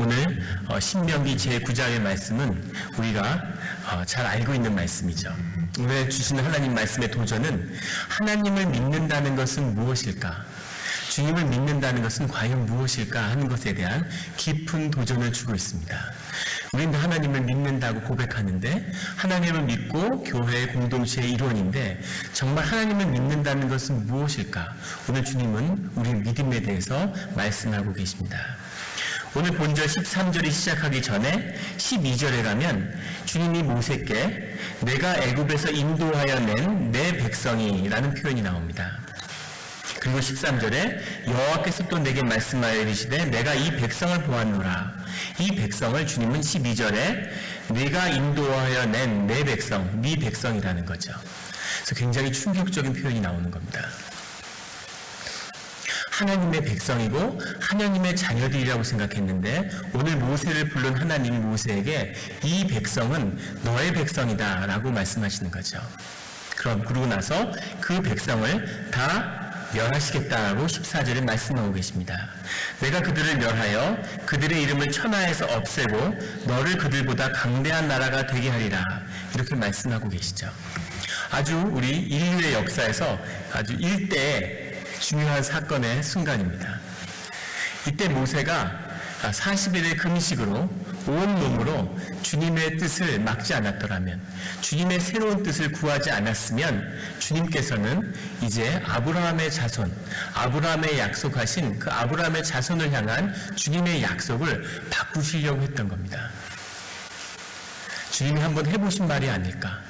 오늘 신명기 제9장의 말씀은 우리가 잘 알고 있는 말씀이죠. 오늘 주시는 하나님 말씀의 도전은 하나님을 믿는다는 것은 무엇일까? 주님을 믿는다는 것은 과연 무엇일까 하는 것에 대한 깊은 도전을 주고 있습니다. 우리는 하나님을 믿는다고 고백하는데 하나님을 믿고 교회의 공동체의 일원인데 정말 하나님을 믿는다는 것은 무엇일까? 오늘 주님은 우리 믿음에 대해서 말씀하고 계십니다. 오늘 본절 13절이 시작하기 전에 12절에 가면 주님이 모세께 내가 애굽에서 인도하여 낸 내 백성이라는 표현이 나옵니다. 그리고 13절에 여호와께서 또 내게 말씀하여 이르시되 내가 이 백성을 보았노라. 이 백성을 주님은 12절에 내가 인도하여 낸 내 백성, 네 백성이라는 거죠. 그래서 굉장히 충격적인 표현이 나오는 겁니다. 하나님의 백성이고 하나님의 자녀들이라고 생각했는데 오늘 모세를 부른 하나님이 모세에게 이 백성은 너의 백성이다 라고 말씀하시는 거죠. 그러고 나서 그 백성을 다 멸하시겠다고 14절에 말씀하고 계십니다. 내가 그들을 멸하여 그들의 이름을 천하에서 없애고 너를 그들보다 강대한 나라가 되게 하리라 이렇게 말씀하고 계시죠. 아주 우리 인류의 역사에서 아주 일대의 중요한 사건의 순간입니다. 이때 모세가 40일의 금식으로 온 몸으로 주님의 뜻을 막지 않았더라면, 주님의 새로운 뜻을 구하지 않았으면 주님께서는 이제 아브라함의 자손, 아브라함의 약속하신 그 아브라함의 자손을 향한 주님의 약속을 바꾸시려고 했던 겁니다. 주님이 한번 해보신 말이 아닐까?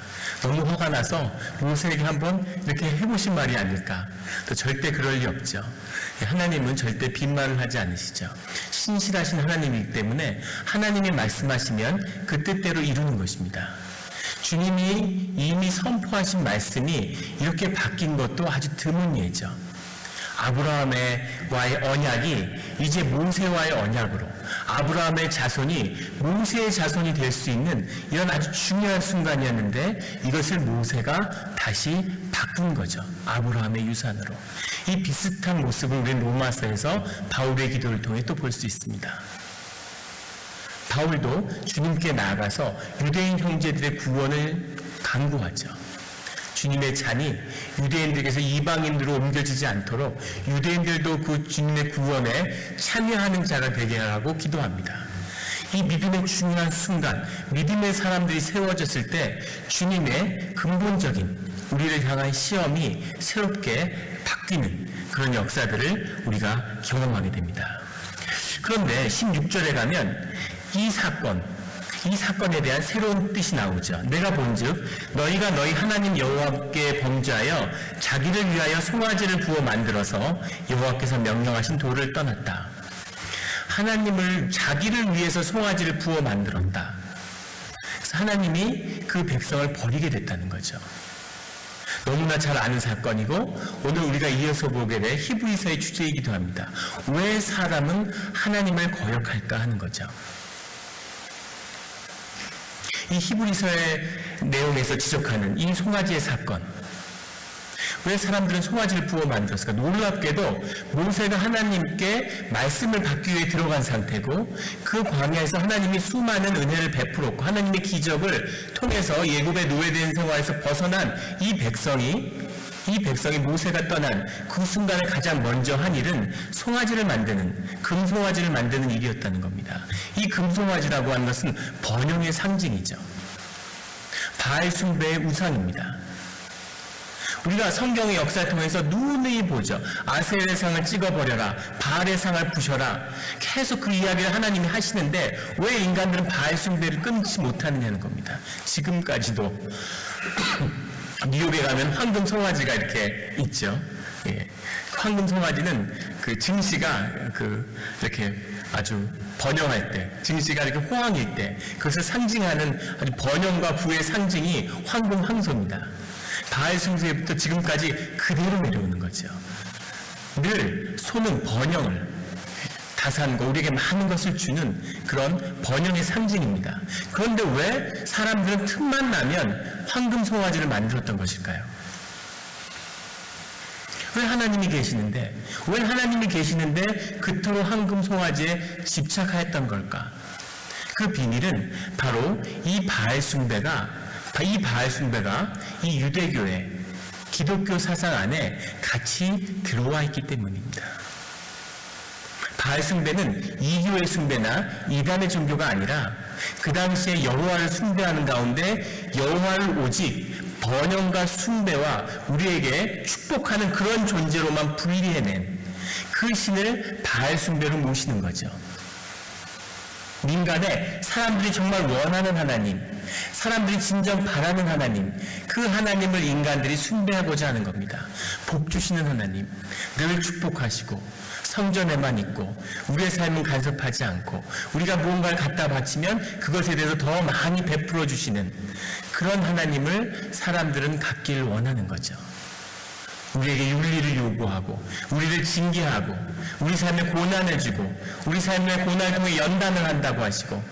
너무 화가 나서 모세에게 한번 이렇게 해보신 말이 아닐까? 또 절대 그럴 리 없죠. 하나님은 절대 빈말을 하지 않으시죠. 신실하신 하나님이기 때문에 하나님이 말씀하시면 그 뜻대로 이루는 것입니다. 주님이 이미 선포하신 말씀이 이렇게 바뀐 것도 아주 드문 예죠. 아브라함과의 언약이 이제 모세와의 언약으로, 아브라함의 자손이 모세의 자손이 될 수 있는 이런 아주 중요한 순간이었는데 이것을 모세가 다시 바꾼 거죠. 아브라함의 유산으로. 이 비슷한 모습을 우리는 로마서에서 바울의 기도를 통해 또 볼 수 있습니다. 바울도 주님께 나아가서 유대인 형제들의 구원을 간구하죠. 주님의 잔이 유대인들에게서 이방인으로 옮겨지지 않도록 유대인들도 그 주님의 구원에 참여하는 자가 되게 하라고 기도합니다. 이 믿음의 중요한 순간, 믿음의 사람들이 세워졌을 때 주님의 근본적인 우리를 향한 시험이 새롭게 바뀌는 그런 역사들을 우리가 경험하게 됩니다. 그런데 16절에 가면 이 사건에 대한 새로운 뜻이 나오죠. 내가 본즉 너희가 너희 하나님 여호와께 범죄하여 자기를 위하여 송아지를 부어 만들어서 여호와께서 명령하신 도를 떠났다. 하나님을 자기를 위해서 송아지를 부어 만들었다. 그래서 하나님이 그 백성을 버리게 됐다는 거죠. 너무나 잘 아는 사건이고 오늘 우리가 이어서 보게 될 히브리서의 주제이기도 합니다. 왜 사람은 하나님을 거역할까 하는 거죠. 이 히브리서의 내용에서 지적하는 이 송아지의 사건, 왜 사람들은 송아지를 부어 만들었을까? 놀랍게도 모세가 하나님께 말씀을 받기 위해 들어간 상태고 그 광야에서 하나님이 수많은 은혜를 베풀었고 하나님의 기적을 통해서 예굽의 노예된 생활에서 벗어난 이 백성이 모세가 떠난 그 순간에 가장 먼저 한 일은 송아지를 만드는, 금송아지를 만드는 일이었다는 겁니다. 이 금송아지라고 하는 것은 번영의 상징이죠. 바알 숭배의 우상입니다. 우리가 성경의 역사를 통해서 누누이 보죠. 아세르의 상을 찍어버려라, 바알의 상을 부셔라, 계속 그 이야기를 하나님이 하시는데 왜 인간들은 바알 숭배를 끊지 못하느냐는 겁니다. 지금까지도 뉴욕에 가면 황금 송아지가 이렇게 있죠. 예. 황금 송아지는 그 증시가 이렇게 아주 번영할 때, 증시가 이렇게 호황일 때, 그것을 상징하는 아주 번영과 부의 상징이 황금 황소입니다. 바알 숭배부터 지금까지 그대로 내려오는 거죠. 늘 소는 번영을, 다산과 우리에게 많은 것을 주는 그런 번영의 상징입니다. 그런데 왜 사람들은 틈만 나면 황금 송아지를 만들었던 것일까요? 왜 하나님이 계시는데 그토록 황금 송아지에 집착하였던 걸까? 그 비밀은 바로 이 바알 숭배가 이 유대교의 기독교 사상 안에 같이 들어와 있기 때문입니다. 바알 숭배는 이교의 숭배나 이단의 종교가 아니라 그 당시에 여호와를 숭배하는 가운데 여호와를 오직 번영과 숭배와 우리에게 축복하는 그런 존재로만 분리해낸 그 신을 바알 숭배로 모시는 거죠. 민간에 사람들이 정말 원하는 하나님, 사람들이 진정 바라는 하나님, 그 하나님을 인간들이 숭배하고자 하는 겁니다. 복 주시는 하나님, 늘 축복하시고 성전에만 있고 우리의 삶은 간섭하지 않고 우리가 무언가를 갖다 바치면 그것에 대해서 더 많이 베풀어 주시는 그런 하나님을 사람들은 갖기를 원하는 거죠. 우리에게 윤리를 요구하고 우리를 징계하고 우리 삶에 고난을 주고 우리 삶의 고난을 통해 연단을 한다고 하시고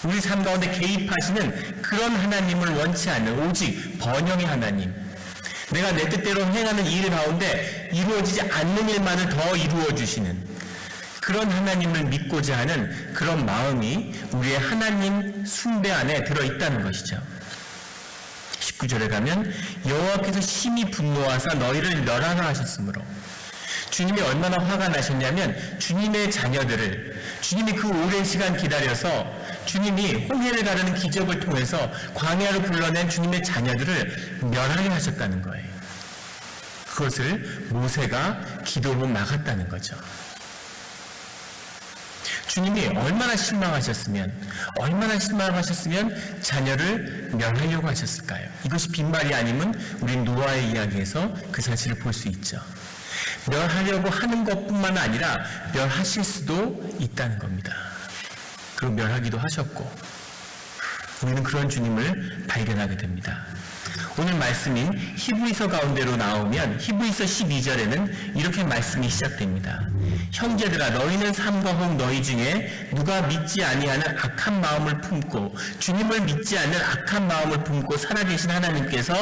우리 삶 가운데 개입하시는 그런 하나님을 원치 않는 오직 번영의 하나님, 내가 내 뜻대로 행하는 일 가운데 이루어지지 않는 일만을 더 이루어 주시는 그런 하나님을 믿고자 하는 그런 마음이 우리의 하나님 숭배 안에 들어있다는 것이죠. 19절에 가면 여호와께서 심히 분노하사 너희를 멸하라 하셨으므로, 주님이 얼마나 화가 나셨냐면 주님의 자녀들을 주님이 그 오랜 시간 기다려서 주님이 홍해를 가르는 기적을 통해서 광야로 불러낸 주님의 자녀들을 멸하려 하셨다는 거예요. 그것을 모세가 기도로 막았다는 거죠. 주님이 얼마나 실망하셨으면 자녀를 멸하려고 하셨을까요? 이것이 빈말이 아니면 우리 노아의 이야기에서 그 사실을 볼 수 있죠. 멸하려고 하는 것뿐만 아니라 멸하실 수도 있다는 겁니다. 그리고 멸하기도 하셨고 우리는 그런 주님을 발견하게 됩니다. 오늘 말씀인 히브리서 가운데로 나오면 히브리서 12절에는 이렇게 말씀이 시작됩니다. 형제들아, 너희는 삼가 혹 너희 중에 누가 믿지 아니하는 악한 마음을 품고 주님을 믿지 않는 악한 마음을 품고 살아계신 하나님께서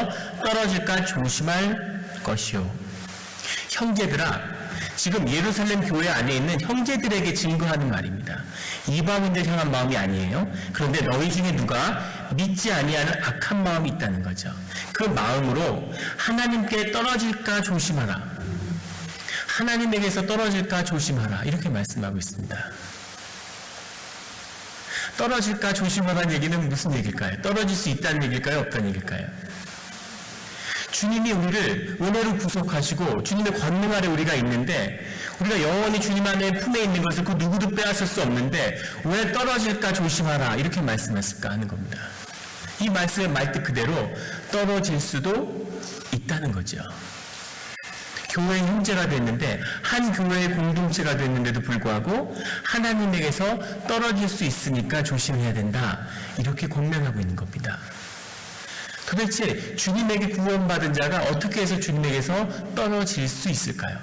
떨어질까 조심할 것이요. 형제들아, 지금 예루살렘 교회 안에 있는 형제들에게 증거하는 말입니다. 이방인들 향한 마음이 아니에요. 그런데 너희 중에 누가 믿지 아니하는 악한 마음이 있다는 거죠. 그 마음으로 하나님께 떨어질까 조심하라. 하나님에게서 떨어질까 조심하라. 이렇게 말씀하고 있습니다. 떨어질까 조심하라는 얘기는 무슨 얘기일까요? 떨어질 수 있다는 얘기일까요? 없다는 얘기일까요? 주님이 우리를 은혜로 구속하시고 주님의 권능 아래 우리가 있는데 우리가 영원히 주님 안에 품에 있는 것을 그 누구도 빼앗을 수 없는데 왜 떨어질까 조심하라 이렇게 말씀했을까 하는 겁니다. 이 말씀의 말뜻 그대로 떨어질 수도 있다는 거죠. 교회의 형제가 됐는데 한 교회의 공동체가 됐는데도 불구하고 하나님에게서 떨어질 수 있으니까 조심해야 된다 이렇게 권면하고 있는 겁니다. 도대체 주님에게 구원받은 자가 어떻게 해서 주님에게서 떨어질 수 있을까요?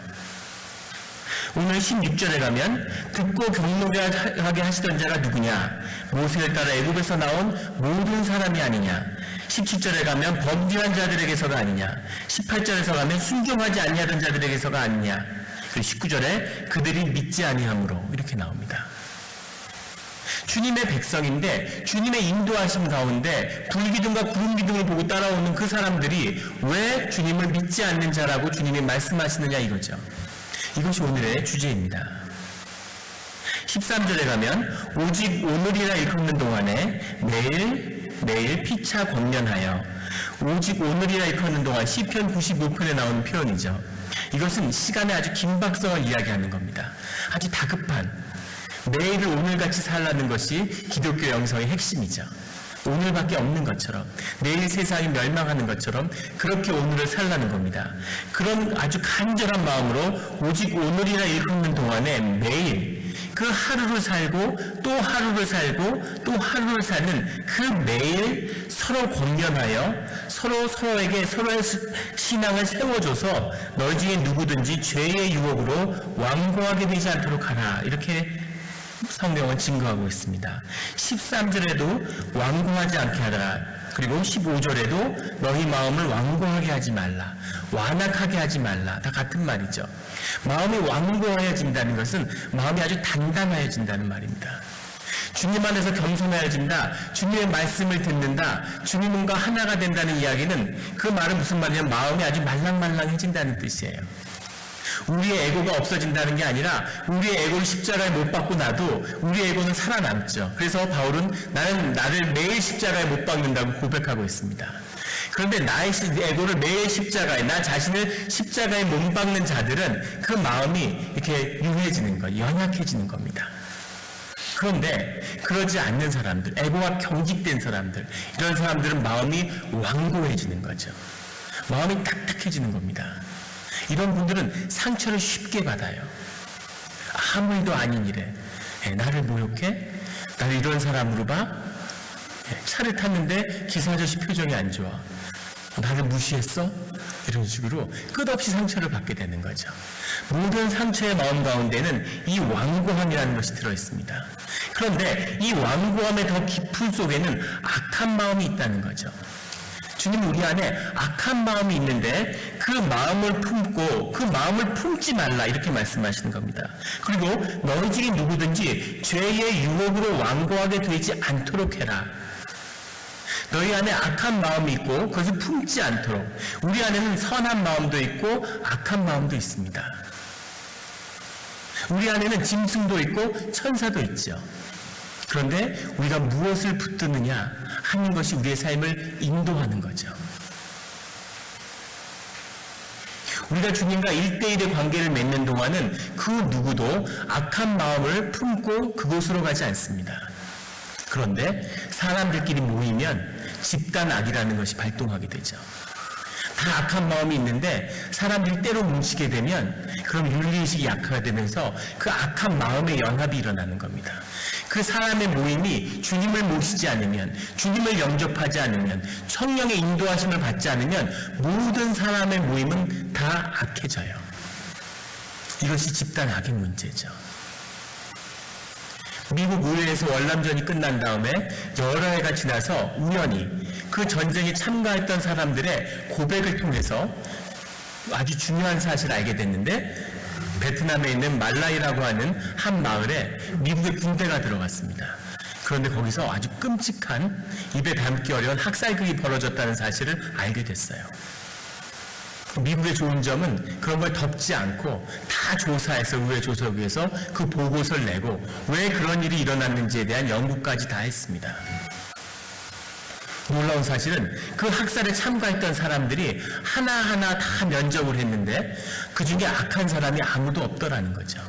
오늘 16절에 가면 듣고 경노하게 하시던 자가 누구냐? 모세를 따라 애굽에서 나온 모든 사람이 아니냐? 17절에 가면 범죄한 자들에게서가 아니냐? 18절에서 가면 순종하지 아니하던 자들에게서가 아니냐? 그리고 19절에 그들이 믿지 아니함으로 이렇게 나옵니다. 주님의 백성인데 주님의 인도하심 가운데 불기둥과 구름기둥을 보고 따라오는 그 사람들이 왜 주님을 믿지 않는 자라고 주님이 말씀하시느냐 이거죠. 이것이 오늘의 주제입니다. 13절에 가면 오직 오늘이라 일컫는 동안에 매일 피차 권면하여 오직 오늘이라 일컫는 동안 시편 95편에 나오는 표현이죠. 이것은 시간의 아주 긴박성을 이야기하는 겁니다. 아주 다급한 매일을 오늘같이 살라는 것이 기독교 영성의 핵심이죠. 오늘밖에 없는 것처럼 내일 세상이 멸망하는 것처럼 그렇게 오늘을 살라는 겁니다. 그런 아주 간절한 마음으로 오직 오늘이라 일컫는 동안에 매일 그 하루를 살고 또 하루를 살고 또 하루를 사는 그 매일 서로 권면하여 서로에게 서로의 신앙을 세워줘서 너희 중에 누구든지 죄의 유혹으로 완고하게 되지 않도록 하라 이렇게 성경은 증거하고 있습니다. 13절에도 완고하지 않게 하라 그리고 15절에도 너희 마음을 완고하게 하지 말라, 완악하게 하지 말라. 다 같은 말이죠. 마음이 완고해진다는 것은 마음이 아주 단단해진다는 말입니다. 주님 안에서 겸손해진다, 주님의 말씀을 듣는다, 주님과 하나가 된다는 이야기는 그 말은 무슨 말이냐면 마음이 아주 말랑말랑해진다는 뜻이에요. 우리의 에고가 없어진다는 게 아니라 우리의 에고를 십자가에 못 박고 나도 우리의 에고는 살아남죠. 그래서 바울은 나는 나를 매일 십자가에 못 박는다고 고백하고 있습니다. 그런데 나의 에고를 매일 십자가에, 나 자신을 십자가에 못 박는 자들은 그 마음이 이렇게 유해지는 거예요. 연약해지는 겁니다. 그런데 그러지 않는 사람들, 에고가 경직된 사람들, 이런 사람들은 마음이 완고해지는 거죠. 마음이 딱딱해지는 겁니다. 이런 분들은 상처를 쉽게 받아요. 아무 일도 아닌 일에 나를 모욕해? 나를 이런 사람으로 봐? 차를 탔는데 기사 아저씨 표정이 안 좋아. 나를 무시했어? 이런 식으로 끝없이 상처를 받게 되는 거죠. 모든 상처의 마음 가운데는 이 완고함이라는 것이 들어있습니다. 그런데 이 완고함의 더 깊은 속에는 악한 마음이 있다는 거죠. 주님은 우리 안에 악한 마음이 있는데 그 마음을 품고 그 마음을 품지 말라, 이렇게 말씀하시는 겁니다. 그리고 너희 중에 누구든지 죄의 유혹으로 완고하게 되지 않도록 해라. 너희 안에 악한 마음이 있고 그것을 품지 않도록. 우리 안에는 선한 마음도 있고 악한 마음도 있습니다. 우리 안에는 짐승도 있고 천사도 있죠. 그런데 우리가 무엇을 붙드느냐 하는 것이 우리의 삶을 인도하는 거죠. 우리가 주님과 1대1의 관계를 맺는 동안은 그 누구도 악한 마음을 품고 그곳으로 가지 않습니다. 그런데 사람들끼리 모이면 집단 악이라는 것이 발동하게 되죠. 다 악한 마음이 있는데 사람들이 때로 뭉치게 되면 그럼 윤리의식이 약화가 되면서 그 악한 마음의 연합이 일어나는 겁니다. 그 사람의 모임이 주님을 모시지 않으면, 주님을 영접하지 않으면, 성령의 인도하심을 받지 않으면 모든 사람의 모임은 다 악해져요. 이것이 집단 악의 문제죠. 미국 의회에서 월남전이 끝난 다음에 여러 해가 지나서 우연히 그 전쟁에 참가했던 사람들의 고백을 통해서 아주 중요한 사실을 알게 됐는데, 베트남에 있는 말라이라고 하는 한 마을에 미국의 군대가 들어갔습니다. 그런데 거기서 아주 끔찍한, 입에 담기 어려운 학살극이 벌어졌다는 사실을 알게 됐어요. 미국의 좋은 점은 그런 걸 덮지 않고 다 조사해서, 의회 조사국에서 그 보고서를 내고 왜 그런 일이 일어났는지에 대한 연구까지 다 했습니다. 놀라운 사실은 그 학살에 참가했던 사람들이 하나하나 다 면접을 했는데 그 중에 악한 사람이 아무도 없더라는 거죠.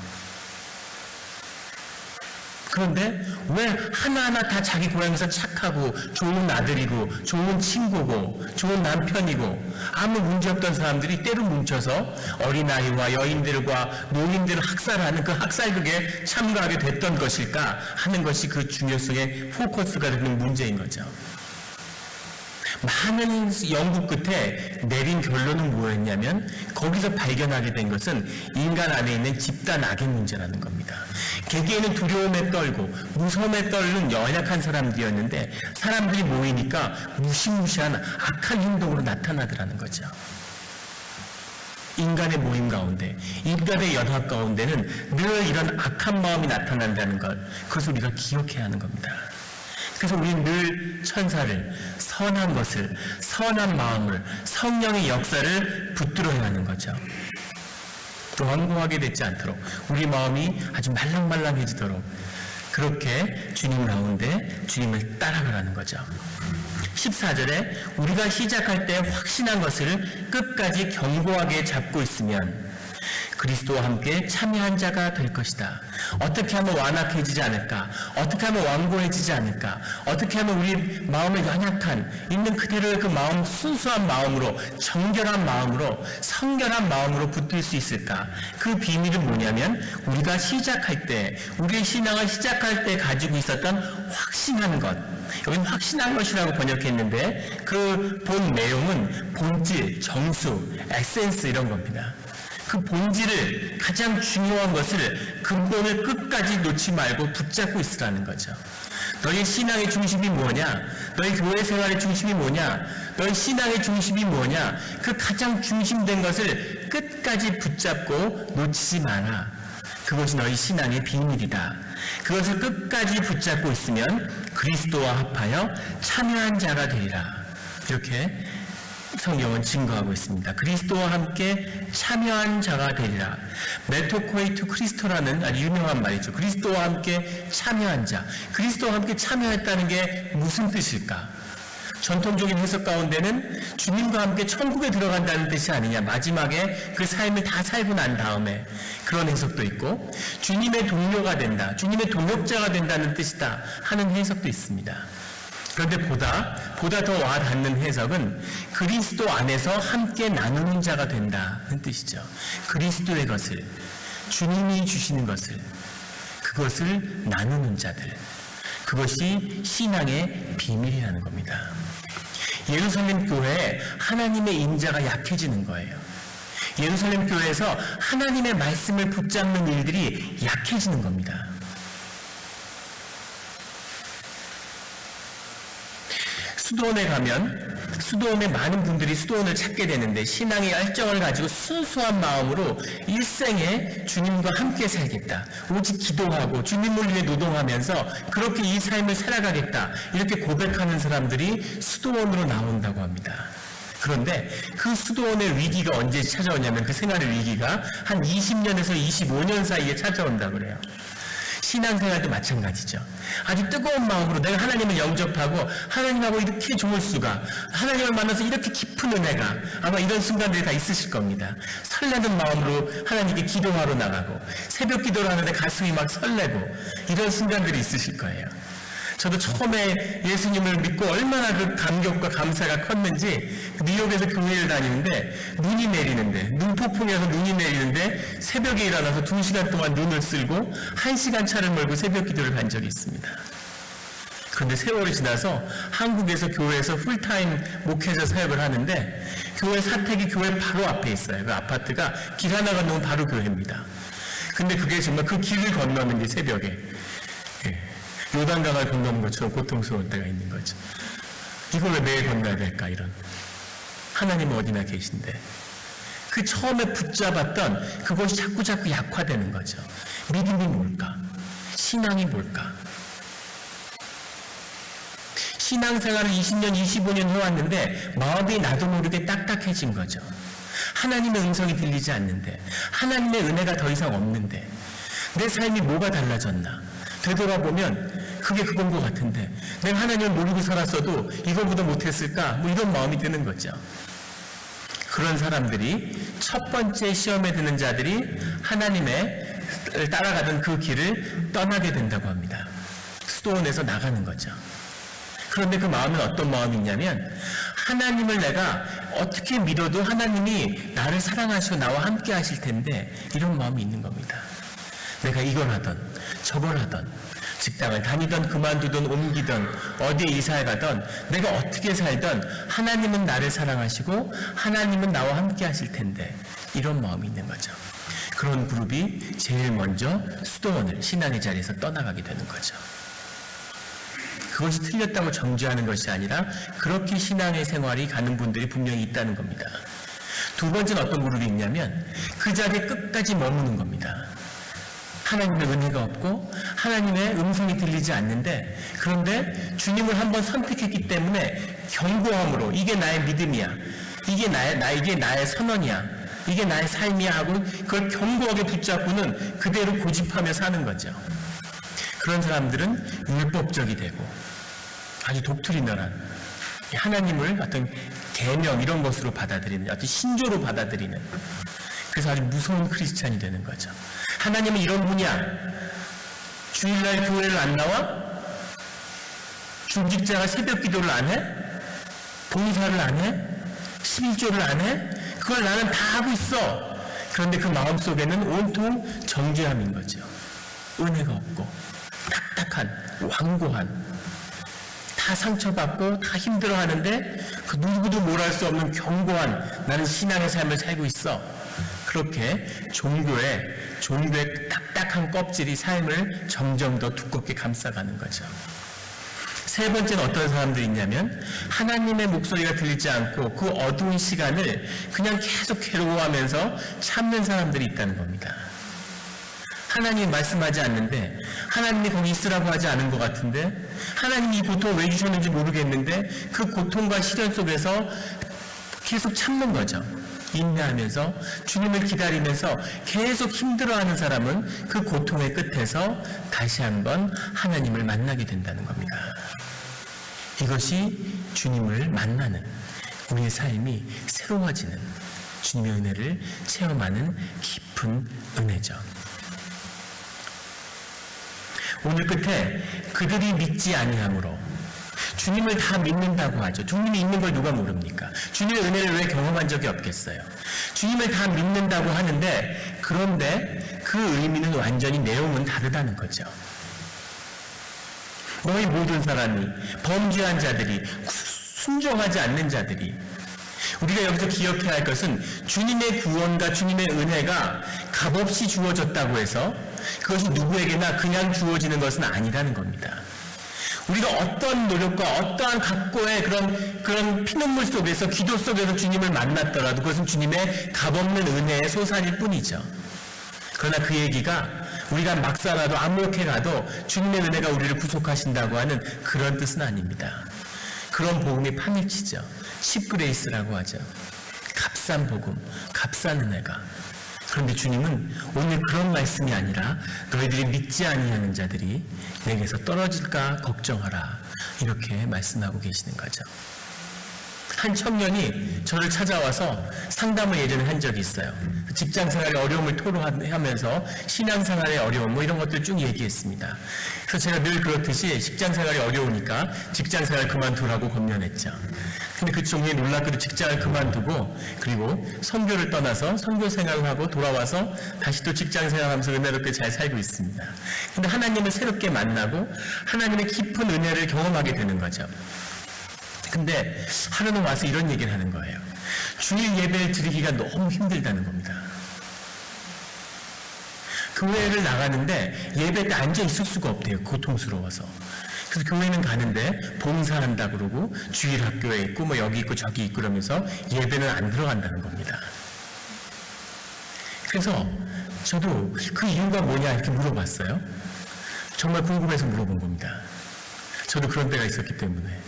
그런데 왜 하나하나 다 자기 고향에서 착하고 좋은 아들이고 좋은 친구고 좋은 남편이고 아무 문제 없던 사람들이 때로 뭉쳐서 어린아이와 여인들과 노인들을 학살하는 그 학살극에 참가하게 됐던 것일까 하는 것이 그 중요성의 포커스가 되는 문제인 거죠. 많은 연구 끝에 내린 결론은 뭐였냐면 거기서 발견하게 된 것은 인간 안에 있는 집단 악의 문제라는 겁니다. 개개인은 두려움에 떨고 무서움에 떨는 연약한 사람들이었는데 사람들이 모이니까 무시무시한 악한 행동으로 나타나더라는 거죠. 인간의 모임 가운데, 인간의 연합 가운데는 늘 이런 악한 마음이 나타난다는 걸, 그것을 우리가 기억해야 하는 겁니다. 그래서 우리는 늘 천사를, 선한 것을, 선한 마음을, 성령의 역사를 붙들어야 하는 거죠. 또 완고하게 되지 않도록, 우리 마음이 아주 말랑말랑해지도록 그렇게 주님 가운데 주님을 따라가라는 거죠. 14절에 우리가 시작할 때 확신한 것을 끝까지 견고하게 잡고 있으면 그리스도와 함께 참여한 자가 될 것이다. 어떻게 하면 완악해지지 않을까? 어떻게 하면 완고해지지 않을까? 어떻게 하면 우리 마음의 연약한, 있는 그대로의 그 마음, 순수한 마음으로, 정결한 마음으로, 성결한 마음으로 붙들 수 있을까? 그 비밀은 뭐냐면 우리가 시작할 때, 우리의 신앙을 시작할 때 가지고 있었던 확신하는 것, 여기는 확신한 것이라고 번역했는데 그 본 내용은 본질, 정수, 에센스 이런 겁니다. 그 본질을, 가장 중요한 것을, 근본을 끝까지 놓지 말고 붙잡고 있으라는 거죠. 너희 신앙의 중심이 뭐냐? 너희 교회 생활의 중심이 뭐냐? 너희 신앙의 중심이 뭐냐? 그 가장 중심된 것을 끝까지 붙잡고 놓치지 마라. 그것이 너희 신앙의 비밀이다. 그것을 끝까지 붙잡고 있으면 그리스도와 합하여 참여한 자가 되리라. 이렇게 성경은 증거하고 있습니다. 그리스도와 함께 참여한 자가 되리라. 메토코이투 크리스토라는 아주 유명한 말이죠. 그리스도와 함께 참여한 자. 그리스도와 함께 참여했다는 게 무슨 뜻일까? 전통적인 해석 가운데는 주님과 함께 천국에 들어간다는 뜻이 아니냐. 마지막에 그 삶을 다 살고 난 다음에 그런 해석도 있고, 주님의 동료가 된다, 주님의 동역자가 된다는 뜻이다 하는 해석도 있습니다. 그런데 보다 더 와닿는 해석은 그리스도 안에서 함께 나누는 자가 된다는 뜻이죠. 그리스도의 것을, 주님이 주시는 것을, 그것을 나누는 자들, 그것이 신앙의 비밀이라는 겁니다. 예루살렘 교회에 하나님의 임재가 약해지는 거예요. 예루살렘 교회에서 하나님의 말씀을 붙잡는 일들이 약해지는 겁니다. 수도원에 가면 수도원에 많은 분들이 수도원을 찾게 되는데, 신앙의 열정을 가지고 순수한 마음으로 일생에 주님과 함께 살겠다, 오직 기도하고 주님을 위해 노동하면서 그렇게 이 삶을 살아가겠다, 이렇게 고백하는 사람들이 수도원으로 나온다고 합니다. 그런데 그 수도원의 위기가 언제 찾아오냐면, 그 생활의 위기가 한 20년에서 25년 사이에 찾아온다고 그래요. 신앙생활도 마찬가지죠. 아주 뜨거운 마음으로 내가 하나님을 영접하고 하나님하고 이렇게 좋을 수가, 하나님을 만나서 이렇게 깊은 은혜가, 아마 이런 순간들이 다 있으실 겁니다. 설레는 마음으로 하나님께 기도하러 나가고, 새벽 기도를 하는데 가슴이 막 설레고, 이런 순간들이 있으실 거예요. 저도 처음에 예수님을 믿고 얼마나 그 감격과 감사가 컸는지, 뉴욕에서 교회를 다니는데 눈이 내리는데, 눈폭풍이어서 눈이 내리는데 새벽에 일어나서 2시간 동안 눈을 쓸고 1시간 차를 몰고 새벽 기도를 간 적이 있습니다. 그런데 세월이 지나서 한국에서 교회에서 풀타임 목회자 사역을 하는데, 교회 사택이 교회 바로 앞에 있어요. 그 아파트가 길 하나 건너면 바로 교회입니다. 근데 그게 정말 그 길을 건너는 게 새벽에 요단강을 건너는 것처럼 고통스러울 때가 있는 거죠. 이걸 왜 매일 건너야 될까? 이런. 하나님은 어디나 계신데. 그 처음에 붙잡았던 그것이 자꾸 약화되는 거죠. 믿음이 뭘까? 신앙이 뭘까? 신앙생활을 20년, 25년 해왔는데 마음이 나도 모르게 딱딱해진 거죠. 하나님의 음성이 들리지 않는데, 하나님의 은혜가 더 이상 없는데, 내 삶이 뭐가 달라졌나? 되돌아보면 그게 그건 것 같은데, 내가 하나님을 모르고 살았어도 이거보다 못했을까? 뭐 이런 마음이 드는 거죠. 그런 사람들이, 첫 번째 시험에 드는 자들이 하나님의 따라가던 그 길을 떠나게 된다고 합니다. 수도원에서 나가는 거죠. 그런데 그 마음은 어떤 마음이냐면, 하나님을 내가 어떻게 믿어도 하나님이 나를 사랑하시고 나와 함께 하실 텐데, 이런 마음이 있는 겁니다. 내가 이걸 하던 저걸 하던, 직장을 다니던 그만두던 옮기던 어디에 이사해 가던, 내가 어떻게 살던 하나님은 나를 사랑하시고 하나님은 나와 함께 하실 텐데, 이런 마음이 있는 거죠. 그런 그룹이 제일 먼저 수도원을, 신앙의 자리에서 떠나가게 되는 거죠. 그것이 틀렸다고 정죄하는 것이 아니라 그렇게 신앙의 생활이 가는 분들이 분명히 있다는 겁니다. 두 번째는 어떤 그룹이 있냐면, 그 자리에 끝까지 머무는 겁니다. 하나님의 은혜가 없고 하나님의 음성이 들리지 않는데, 그런데 주님을 한번 선택했기 때문에 견고함으로 이게 나의 믿음이야, 이게 나의 선언이야, 이게 나의 삶이야 하고 그걸 견고하게 붙잡고는 그대로 고집하며 사는 거죠. 그런 사람들은 율법적이 되고 아주 독트리널한, 하나님을 어떤 계명 이런 것으로 받아들이는, 어떤 신조로 받아들이는, 그래서 아주 무서운 크리스찬이 되는 거죠. 하나님은 이런 분이야. 주일날 교회를 안 나와? 중직자가 새벽 기도를 안 해? 봉사를 안 해? 11조를 안 해? 그걸 나는 다 하고 있어. 그런데 그 마음속에는 온통 정죄함인 거죠. 은혜가 없고 딱딱한, 완고한, 다 상처받고 다 힘들어하는데 그 누구도 뭘 할 수 없는 견고한, 나는 신앙의 삶을 살고 있어. 그렇게 종교의 딱딱한 껍질이 삶을 점점 더 두껍게 감싸가는 거죠. 세 번째는 어떤 사람들이 있냐면 하나님의 목소리가 들리지 않고 그 어두운 시간을 그냥 계속 괴로워하면서 참는 사람들이 있다는 겁니다. 하나님이 말씀하지 않는데, 하나님이 거기 있으라고 하지 않은 것 같은데, 하나님이 이 고통을 왜 주셨는지 모르겠는데 그 고통과 시련 속에서 계속 참는 거죠. 인내하면서 주님을 기다리면서 계속 힘들어하는 사람은 그 고통의 끝에서 다시 한번 하나님을 만나게 된다는 겁니다. 이것이 주님을 만나는, 우리의 삶이 새로워지는, 주님의 은혜를 체험하는 깊은 은혜죠. 오늘 끝에 그들이 믿지 아니함으로, 주님을 다 믿는다고 하죠. 주님이 있는 걸 누가 모릅니까? 주님의 은혜를 왜 경험한 적이 없겠어요? 주님을 다 믿는다고 하는데, 그런데 그 의미는 완전히 내용은 다르다는 거죠. 너희 모든 사람이, 범죄한 자들이, 순종하지 않는 자들이, 우리가 여기서 기억해야 할 것은 주님의 구원과 주님의 은혜가 값없이 주어졌다고 해서 그것이 누구에게나 그냥 주어지는 것은 아니라는 겁니다. 우리가 어떤 노력과 어떠한 각고의 그런 피눈물 속에서, 기도 속에서 주님을 만났더라도 그것은 주님의 값없는 은혜의 소산일 뿐이죠. 그러나 그 얘기가 우리가 막 살아도 아무렇게 가도 주님의 은혜가 우리를 구속하신다고 하는 그런 뜻은 아닙니다. 그런 복음이 파묻히죠. 십그레이스라고 하죠. 값싼 복음, 값싼 은혜가. 그런데 주님은 오늘 그런 말씀이 아니라 너희들이 믿지 아니하는 자들이 내게서 떨어질까 걱정하라, 이렇게 말씀하고 계시는 거죠. 한 청년이 저를 찾아와서 상담을 예전에 한 적이 있어요. 직장생활의 어려움을 토로하면서 신앙생활의 어려움 뭐 이런 것들 쭉 얘기했습니다. 그래서 제가 늘 그렇듯이 직장생활이 어려우니까 직장생활 그만두라고 권면했죠. 근데 그 종류에 놀랍게도 직장을 그만두고 그리고 선교를 떠나서 선교 생활을 하고 돌아와서 다시 또 직장생활 하면서 은혜롭게 잘 살고 있습니다. 근데 하나님을 새롭게 만나고 하나님의 깊은 은혜를 경험하게 되는 거죠. 근데 하루는 와서 이런 얘기를 하는 거예요. 주일 예배를 드리기가 너무 힘들다는 겁니다. 교회를 나가는데 예배 때 앉아 있을 수가 없대요. 고통스러워서. 그래서 교회는 가는데 봉사한다 그러고 주일 학교에 있고 뭐 여기 있고 저기 있고 그러면서 예배는 안 들어간다는 겁니다. 그래서 저도 그 이유가 뭐냐 이렇게 물어봤어요. 정말 궁금해서 물어본 겁니다. 저도 그런 때가 있었기 때문에.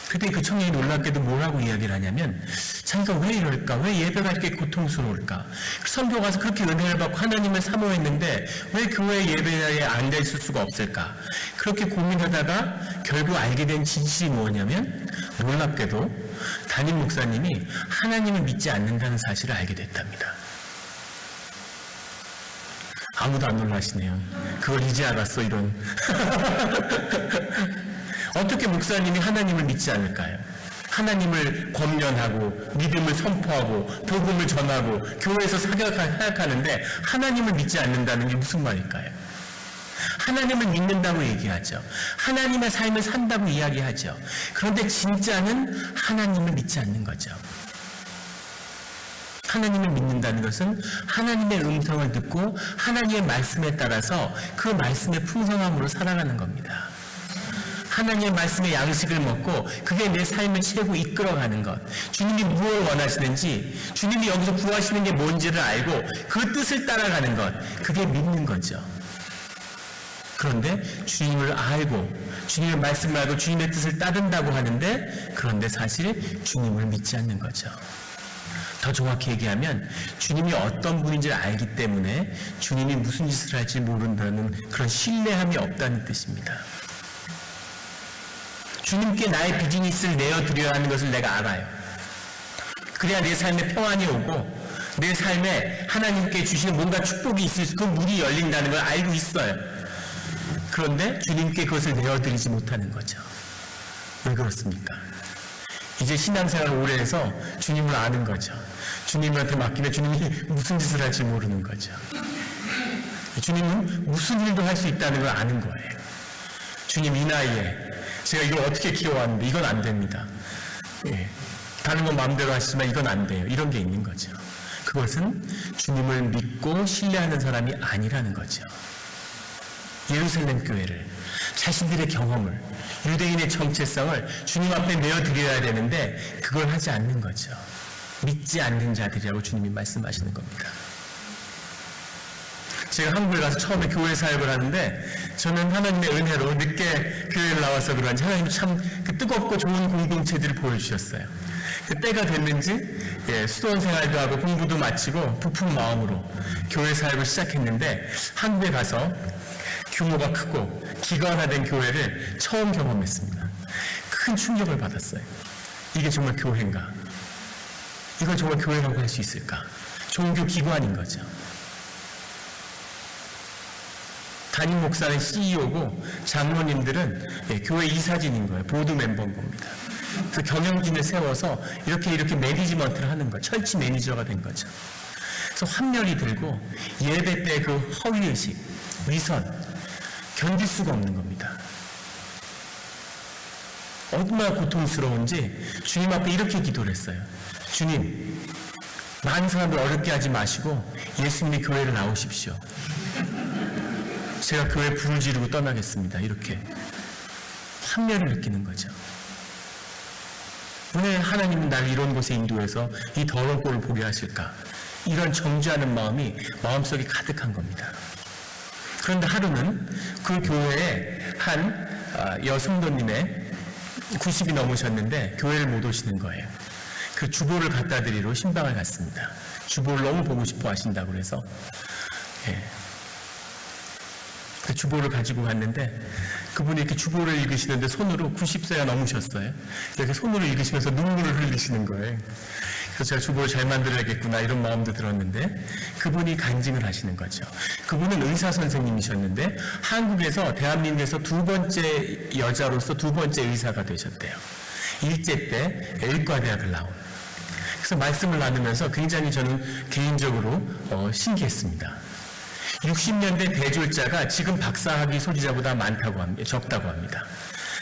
그때 그 청년이 놀랍게도 뭐라고 이야기를 하냐면, 자기가 왜 이럴까? 왜 예배가 이렇게 고통스러울까? 선교 가서 그렇게 은혜를 받고 하나님을 사모했는데 왜 교회 예배에 앉아 있을 수가 없을까? 그렇게 고민하다가 결국 알게 된 진실이 뭐냐면, 놀랍게도 담임 목사님이 하나님을 믿지 않는다는 사실을 알게 됐답니다. 아무도 안 놀라시네요. 그걸 이제 알았어, 이런. 어떻게 목사님이 하나님을 믿지 않을까요? 하나님을 권면하고 믿음을 선포하고 복음을 전하고 교회에서 사역하는데 하나님을 믿지 않는다는 게 무슨 말일까요? 하나님을 믿는다고 얘기하죠. 하나님의 삶을 산다고 이야기하죠. 그런데 진짜는 하나님을 믿지 않는 거죠. 하나님을 믿는다는 것은 하나님의 음성을 듣고 하나님의 말씀에 따라서 그 말씀의 풍성함으로 살아가는 겁니다. 하나님의 말씀의 양식을 먹고 그게 내 삶을 채우고 이끌어가는 것, 주님이 무엇을 원하시는지, 주님이 여기서 구하시는 게 뭔지를 알고 그 뜻을 따라가는 것, 그게 믿는 거죠. 그런데 주님을 알고 주님의 말씀을 알고 주님의 뜻을 따른다고 하는데, 그런데 사실 주님을 믿지 않는 거죠. 더 정확히 얘기하면 주님이 어떤 분인지를 알기 때문에 주님이 무슨 짓을 할지 모른다는 그런 신뢰함이 없다는 뜻입니다. 주님께 나의 비즈니스를 내어드려야 하는 것을 내가 알아요. 그래야 내 삶에 평안이 오고 내 삶에 하나님께 주시는 뭔가 축복이 있을 수, 그 문이 열린다는 걸 알고 있어요. 그런데 주님께 그것을 내어드리지 못하는 거죠. 왜 그렇습니까? 이제 신앙생활을 오래 해서 주님을 아는 거죠. 주님한테 맡기면 주님이 무슨 짓을 할지 모르는 거죠. 주님은 무슨 일도 할 수 있다는 걸 아는 거예요. 주님, 이 나이에 제가 이걸 어떻게 키워왔는데 이건 안 됩니다. 예. 다른 건 마음대로 하시지만 이건 안 돼요. 이런 게 있는 거죠. 그것은 주님을 믿고 신뢰하는 사람이 아니라는 거죠. 예루살렘 교회를, 자신들의 경험을, 유대인의 정체성을 주님 앞에 내어드려야 되는데 그걸 하지 않는 거죠. 믿지 않는 자들이라고 주님이 말씀하시는 겁니다. 제가 한국에 가서 처음에 교회 사역을 하는데 저는 하나님의 은혜로 늦게 교회를 나와서 그런지 하나님이 참 그 뜨겁고 좋은 공동체들을 보여주셨어요. 그 때가 됐는지 수도원 생활도 하고 공부도 마치고 부푼 마음으로 교회 사역을 시작했는데 한국에 가서 규모가 크고 기관화된 교회를 처음 경험했습니다. 큰 충격을 받았어요. 이게 정말 교회인가? 이걸 정말 교회라고 할 수 있을까? 종교 기관인 거죠. 담임 목사는 CEO고 장로님들은 교회 이사진인 거예요. 보드 멤버인 겁니다. 그래서 경영진을 세워서 이렇게 매니지먼트를 하는 거예요. 철치 매니저가 된 거죠. 그래서 환멸이 들고 예배 때 그 허위의식, 위선 견딜 수가 없는 겁니다. 얼마나 고통스러운지 주님 앞에 이렇게 기도를 했어요. 주님, 많은 사람들 어렵게 하지 마시고 예수님이 교회를 나오십시오. 제가 교회 불을 지르고 떠나겠습니다. 이렇게 환멸을 느끼는 거죠. 왜 하나님은 나를 이런 곳에 인도해서 이 더러운 꼴을 보게 하실까? 이런 정죄하는 마음이 마음속에 가득한 겁니다. 그런데 하루는 그 교회에 한 여성도님의 90이 넘으셨는데 교회를 못 오시는 거예요. 그 주보를 갖다 드리러 신방을 갔습니다. 주보를 너무 보고 싶어 하신다고 그래서 그 주보를 가지고 갔는데 그분이 이렇게 주보를 읽으시는데 손으로 90세가 넘으셨어요. 이렇게 손으로 읽으시면서 눈물을 흘리시는 거예요. 그래서 제가 주보를 잘 만들어야겠구나 이런 마음도 들었는데 그분이 간증을 하시는 거죠. 그분은 의사 선생님이셨는데 한국에서 대한민국에서 두 번째 여자로서 두 번째 의사가 되셨대요. 일제 때 의과대학을 나온. 그래서 말씀을 나누면서 굉장히 저는 개인적으로 신기했습니다. 60년대 대졸자가 지금 박사학위 소지자보다 많다고 합니다. 적다고 합니다.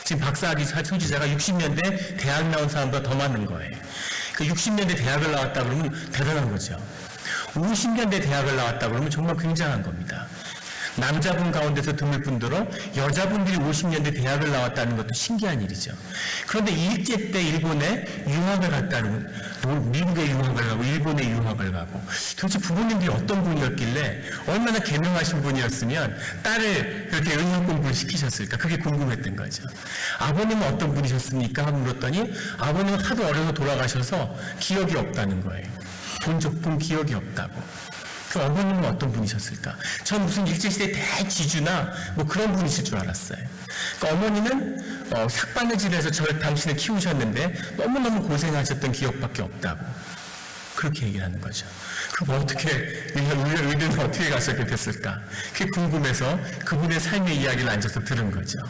지금 박사학위 소지자가 60년대 대학 나온 사람보다 더 많은 거예요. 그 60년대 대학을 나왔다 그러면 대단한 거죠. 50년대 대학을 나왔다 그러면 정말 굉장한 겁니다. 남자분 가운데서 드물 뿐더러 여자분들이 50년대 대학을 나왔다는 것도 신기한 일이죠. 그런데 일제 때 일본에 유학을 갔다는, 미국에 유학을 가고 일본에 유학을 가고 도대체 부모님들이 어떤 분이었길래 얼마나 개명하신 분이었으면 딸을 그렇게 의학 공부를 시키셨을까? 그게 궁금했던 거죠. 아버님은 어떤 분이셨습니까? 하고 물었더니 아버님은 하도 어려서 돌아가셔서 기억이 없다는 거예요. 본 기억이 없다고. 그 어머님은 어떤 분이셨을까? 전 무슨 일제시대 대지주나 뭐 그런 분이실 줄 알았어요. 그 어머니는 삭바느질해서 당신을 키우셨는데 너무너무 고생하셨던 기억밖에 없다고. 그렇게 얘기를 하는 거죠. 그럼 어떻게, 의대는 어떻게 가서 그렇게 됐을까? 그게 궁금해서 그분의 삶의 이야기를 앉아서 들은 거죠.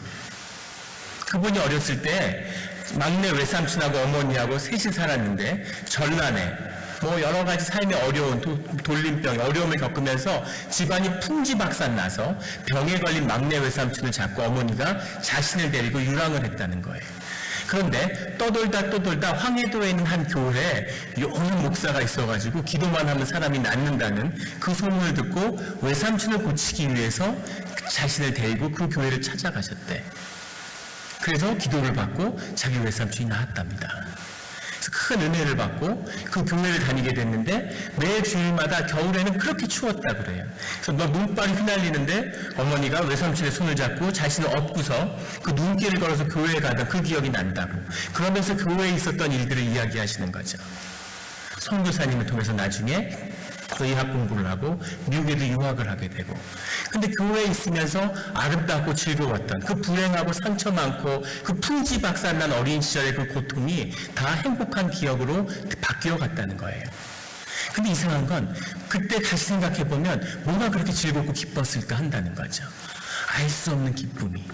그분이 어렸을 때 막내 외삼촌하고 어머니하고 셋이 살았는데 전란에 뭐 여러 가지 삶의 어려운 돌림병, 어려움을 겪으면서 집안이 풍지박산 나서 병에 걸린 막내 외삼촌을 잡고 어머니가 자신을 데리고 유랑을 했다는 거예요. 그런데 떠돌다 황해도에 있는 한 교회에 용한 목사가 있어가지고 기도만 하면 사람이 낫는다는 그 소문을 듣고 외삼촌을 고치기 위해서 자신을 데리고 그 교회를 찾아가셨대. 그래서 기도를 받고 자기 외삼촌이 나았답니다. 큰 은혜를 받고 그 교회를 다니게 됐는데 매 주일마다 겨울에는 그렇게 추웠다 그래요. 그래서 막 눈발이 휘날리는데 어머니가 외삼촌의 손을 잡고 자신을 업고서 그 눈길을 걸어서 교회에 가던 그 기억이 난다고. 그러면서 교회에 있었던 일들을 이야기하시는 거죠. 선교사님을 통해서 나중에 의학 공부를 하고 미국에도 유학을 하게 되고, 근데 교회에 있으면서 아름답고 즐거웠던 그 불행하고 상처 많고 그 풍지박산난 어린 시절의 그 고통이 다 행복한 기억으로 바뀌어 갔다는 거예요. 근데 이상한 건 그때 다시 생각해 보면 뭐가 그렇게 즐겁고 기뻤을까 한다는 거죠. 알 수 없는 기쁨이.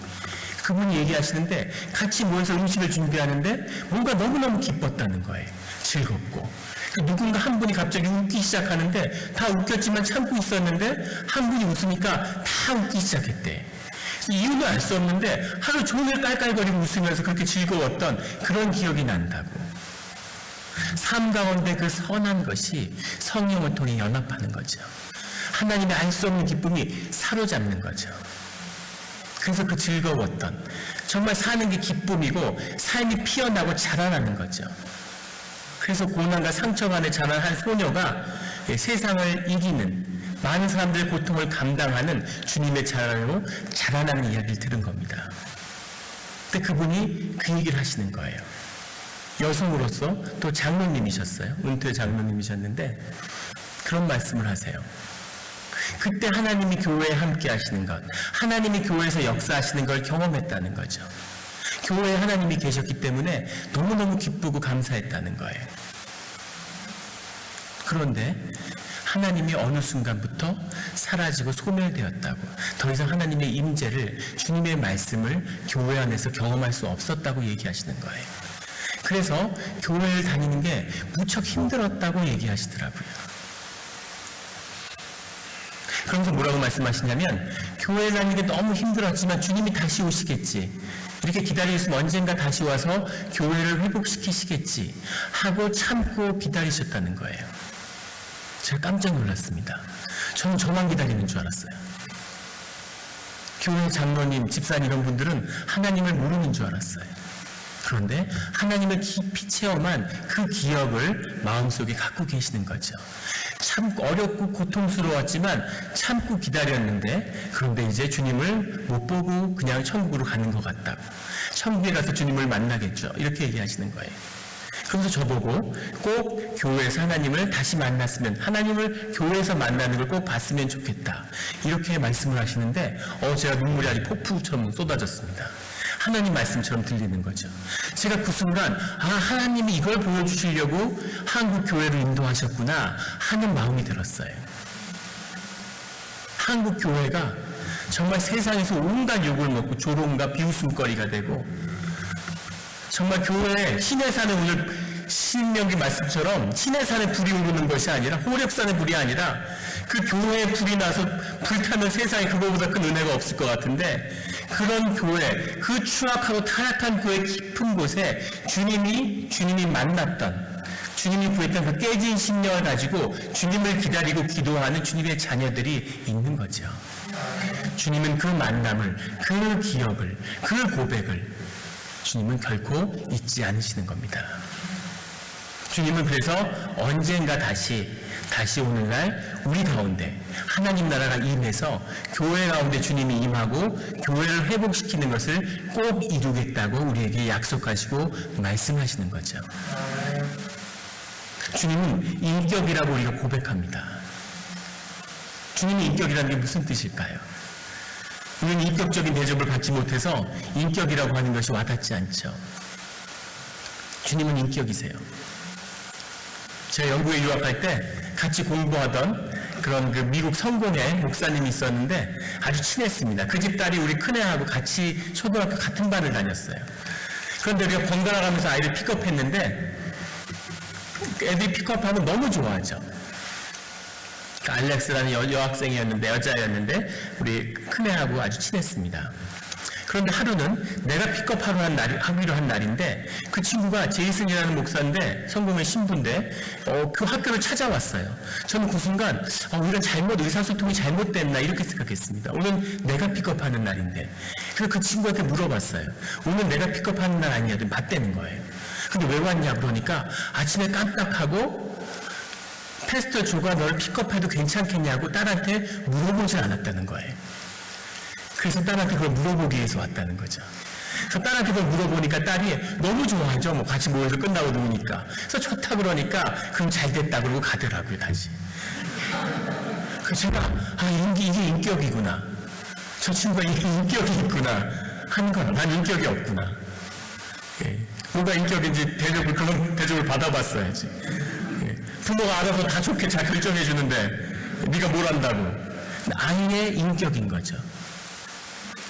그분이 얘기하시는데 같이 모여서 음식을 준비하는데 뭔가 너무너무 기뻤다는 거예요. 즐겁고. 누군가 한 분이 갑자기 웃기 시작하는데 다 웃겼지만 참고 있었는데 한 분이 웃으니까 다 웃기 시작했대. 이유는 알 수 없는데 하루 종일 깔깔거리고 웃으면서 그렇게 즐거웠던 그런 기억이 난다고. 삶 가운데 그 선한 것이 성령을 통해 연합하는 거죠. 하나님의 알 수 없는 기쁨이 사로잡는 거죠. 그래서 그 즐거웠던, 정말 사는 게 기쁨이고 삶이 피어나고 자라나는 거죠. 그래서 고난과 상처 안에 자란 한 소녀가 세상을 이기는, 많은 사람들의 고통을 감당하는 주님의 자랑으로 자라나는 이야기를 들은 겁니다. 근데 그분이 그 얘기를 하시는 거예요. 여성으로서 또 장로님이셨어요. 은퇴 장로님이셨는데 그런 말씀을 하세요. 그때 하나님이 교회에 함께 하시는 것, 하나님이 교회에서 역사하시는 걸 경험했다는 거죠. 교회에 하나님이 계셨기 때문에 너무너무 기쁘고 감사했다는 거예요. 그런데 하나님이 어느 순간부터 사라지고 소멸되었다고, 더 이상 하나님의 임재를, 주님의 말씀을 교회 안에서 경험할 수 없었다고 얘기하시는 거예요. 그래서 교회를 다니는 게 무척 힘들었다고 얘기하시더라고요. 그러면서 뭐라고 말씀하시냐면, 교회 다니는 게 너무 힘들었지만 주님이 다시 오시겠지, 이렇게 기다리셨으면 언젠가 다시 와서 교회를 회복시키시겠지 하고 참고 기다리셨다는 거예요. 제가 깜짝 놀랐습니다. 저는 저만 기다리는 줄 알았어요. 교회 장로님, 집사님 이런 분들은 하나님을 모르는 줄 알았어요. 그런데 하나님을 깊이 체험한 그 기억을 마음속에 갖고 계시는 거죠. 참 어렵고 고통스러웠지만 참고 기다렸는데, 그런데 이제 주님을 못 보고 그냥 천국으로 가는 것 같다고, 천국에 가서 주님을 만나겠죠, 이렇게 얘기하시는 거예요. 그러면서 저보고 꼭 교회에서 하나님을 다시 만났으면, 하나님을 교회에서 만나는 걸 꼭 봤으면 좋겠다, 이렇게 말씀을 하시는데 제가 눈물이 아주 폭풍처럼 쏟아졌습니다. 하나님 말씀처럼 들리는 거죠. 제가 그 순간 하나님이 이걸 보여주시려고 한국 교회를 인도하셨구나 하는 마음이 들었어요. 한국 교회가 정말 세상에서 온갖 욕을 먹고 조롱과 비웃음거리가 되고, 정말 교회에 시내산에 오늘 신명기 말씀처럼 시내산에 불이 오르는 것이 아니라, 호렙산에 불이 아니라 그 교회에 불이 나서 불타면 세상에 그거보다 큰 은혜가 없을 것 같은데, 그런 교회, 그 추악하고 타락한 교회 깊은 곳에 주님이 만났던, 주님이 구했던 그 깨진 심령을 가지고 주님을 기다리고 기도하는 주님의 자녀들이 있는 거죠. 주님은 그 만남을, 그 기억을, 그 고백을 주님은 결코 잊지 않으시는 겁니다. 주님은 그래서 언젠가 다시 오늘날 우리 가운데 하나님 나라가 임해서 교회 가운데 주님이 임하고 교회를 회복시키는 것을 꼭 이루겠다고 우리에게 약속하시고 말씀하시는 거죠. 주님은 인격이라고 우리가 고백합니다. 주님이 인격이라는 게 무슨 뜻일까요? 우리는 인격적인 대접을 받지 못해서 인격이라고 하는 것이 와닿지 않죠. 주님은 인격이세요. 제가 영국에 유학할 때 같이 공부하던 그런 그 미국 성공의 목사님이 있었는데 아주 친했습니다. 그 집 딸이 우리 큰애하고 같이 초등학교 같은 반을 다녔어요. 그런데 우리가 번갈아 가면서 아이를 픽업했는데 애들이 픽업하면 너무 좋아하죠. 알렉스라는 여학생이었는데, 여자였는데 우리 큰애하고 아주 친했습니다. 그런데 하루는 내가 하기로 한 날인데, 그 친구가 제이슨이라는 목사인데, 성공의 신부인데 그 학교를 찾아왔어요. 저는 그 순간 우리가 의사소통이 잘못됐나 이렇게 생각했습니다. 오늘 내가 픽업하는 날인데. 그래서 그 친구한테 물어봤어요. 오늘 내가 픽업하는 날 아니냐, 맞대는 거예요. 근데 왜 왔냐 그러니까 아침에 깜빡하고 패스터 조가 널 픽업해도 괜찮겠냐고 딸한테 물어보지 않았다는 거예요. 그래서 딸한테 그걸 물어보기 위해서 왔다는 거죠. 그래서 딸한테 그걸 물어보니까 딸이 너무 좋아하죠. 뭐 같이 모여서 끝나고 노니까. 그래서 좋다 그러니까 그럼 잘 됐다 그러고 가더라고요, 다시. 그래서 제가 이게 인격이구나. 저 친구가 이게 인격이 있구나 하는 거야. 난 인격이 없구나. 예. 뭐가 인격인지 그런 대접을 받아봤어야지. 예. 부모가 알아서 다 좋게 잘 결정해 주는데 네가 뭘 안다고. 아이의 인격인 거죠.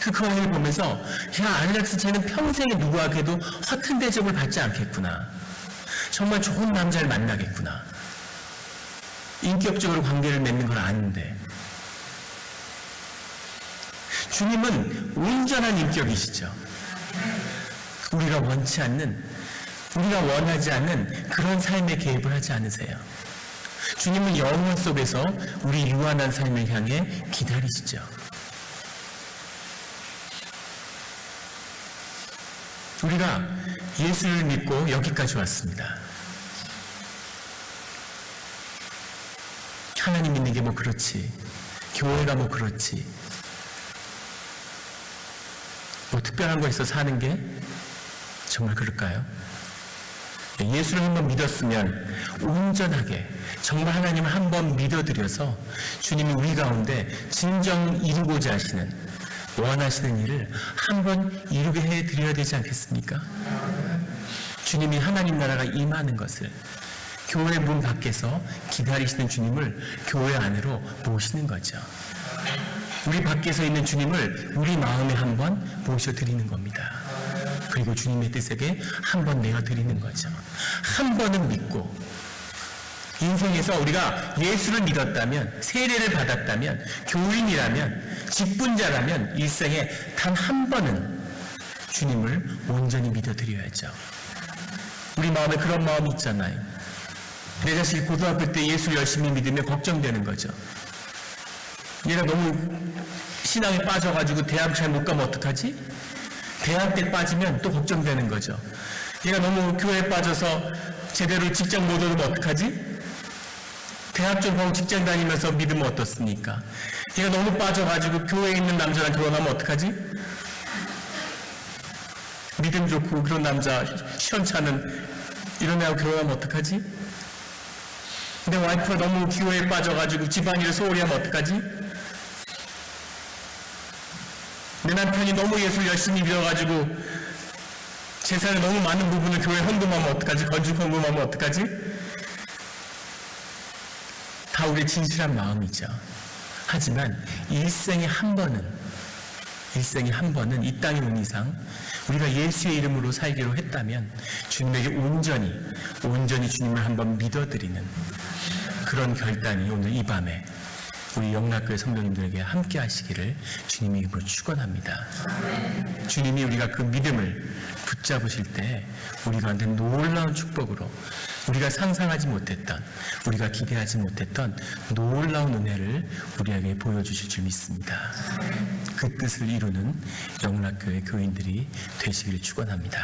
그 아이를 보면서 알렉스 쟤는 평생에 누구에게도 허튼 대접을 받지 않겠구나. 정말 좋은 남자를 만나겠구나. 인격적으로 관계를 맺는 걸 아는데, 주님은 온전한 인격이시죠. 우리가 원치 않는, 우리가 원하지 않는 그런 삶에 개입을 하지 않으세요. 주님은 영혼 속에서 우리 유한한 삶을 향해 기다리시죠. 우리가 예수를 믿고 여기까지 왔습니다. 하나님 믿는 게 뭐 그렇지, 교회가 뭐 그렇지, 뭐 특별한 거 있어 사는 게 정말 그럴까요? 예수를 한번 믿었으면 온전하게 정말 하나님을 한번 믿어드려서 주님이 우리 가운데 진정 이루고자 하시는, 원하시는 일을 한번 이루게 해드려야 되지 않겠습니까? 주님이 하나님 나라가 임하는 것을 교회 문 밖에서 기다리시는 주님을 교회 안으로 모시는 거죠. 우리 밖에서 있는 주님을 우리 마음에 한번 모셔드리는 겁니다. 그리고 주님의 뜻에게 한번 내어드리는 거죠. 한 번은 믿고, 인생에서 우리가 예수를 믿었다면, 세례를 받았다면, 교인이라면, 직분자라면 일생에 단 한 번은 주님을 온전히 믿어드려야죠. 우리 마음에 그런 마음이 있잖아요. 내 자식이 고등학교 때 예수 열심히 믿으면 걱정되는 거죠. 얘가 너무 신앙에 빠져가지고 대학 잘 못 가면 어떡하지? 대학 때 빠지면 또 걱정되는 거죠. 얘가 너무 교회에 빠져서 제대로 직장 못 얻으면 어떡하지? 대학 졸업하고 직장 다니면서 믿으면 어떻습니까? 얘가 너무 빠져가지고 교회에 있는 남자랑 결혼하면 어떡하지? 믿음 좋고 그런 남자 시원찮은 이런 애하고 결혼하면 어떡하지? 내 와이프가 너무 교회에 빠져가지고 집안일을 소홀히 하면 어떡하지? 내 남편이 너무 예수를 열심히 믿어가지고 재산에 너무 많은 부분을 교회에 헌금하면 어떡하지? 건축 헌금하면 어떡하지? 다 우리의 진실한 마음이죠. 하지만 일생에 한 번은 이 땅에 온 이상 우리가 예수의 이름으로 살기로 했다면 주님에게 온전히 주님을 한번 믿어드리는 그런 결단이 오늘 이 밤에 우리 영락교회 성도님들에게 함께 하시기를 주님의 이름으로 축원합니다. 주님이 우리가 그 믿음을 붙잡으실 때 우리 가운데 놀라운 축복으로 우리가 상상하지 못했던, 우리가 기대하지 못했던 놀라운 은혜를 우리에게 보여주실 줄 믿습니다. 그 뜻을 이루는 영락교회 교인들이 되시기를 축원합니다.